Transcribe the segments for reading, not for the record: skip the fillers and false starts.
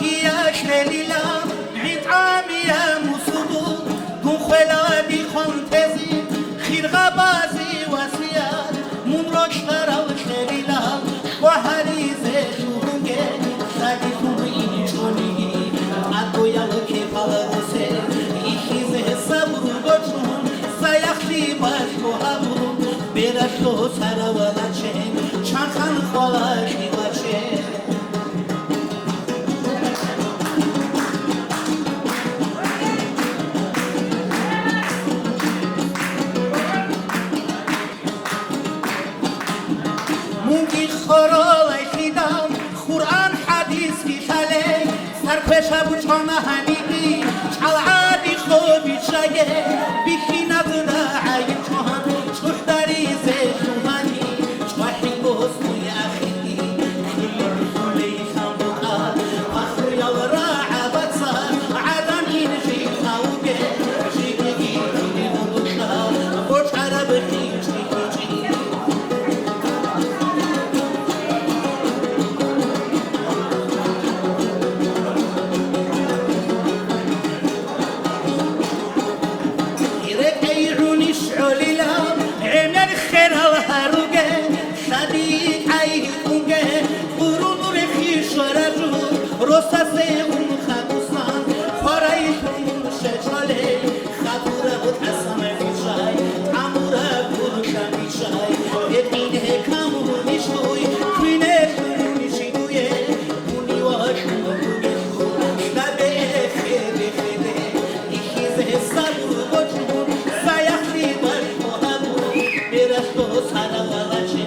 هياش ليلى عطامية مصدو دون خلادي خنتزي خير غبازي وسياد من رشترا وشليلى وهريزي شوهنجي ساقي تومي شوني أدو يلوكي فالغوسي إخيزي صبر بچون سيخلي باشكو هبو برشتو سرا ولچين چانخان خالاشي وچين مونگی خورالای خیدم قرآن حدیث بیشاله سرپشا بچان همیگی چالعادی خوبی شگه بیخی نداره عیب چوهان چوش داری زشوهانی چوحی بوزنوی اخیدی خیلی بخولی خمبوها مخوری را عبادسا عدن این جیب خوگه جیبی گیری بوشا بوش عرب خیش روسازه اون خبوسان خورایشون شجاله خبوره بود اسم میشای اموره بود کمیشای یتینه کامو میشوی کینه میشیدوی اونی واشون بوده نبه خیلی خیلی ایخیزه صبر بچون سایخلی باش مهمو بیرش تو سالا ولاچه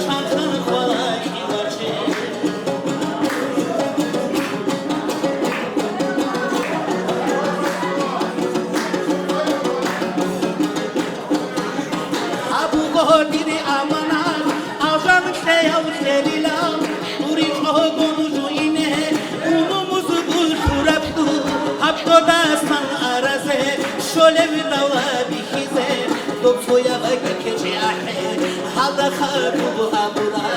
چانخان خواهی باشه دیدی آمانان آجام شیاو شلیلا دوری چه گونجو اینه اونو موزگل شوربدو هفتو دستان آرزه شله ویداوا بیخیزه دو سویا بگه که چه آخه حال خربو آبورا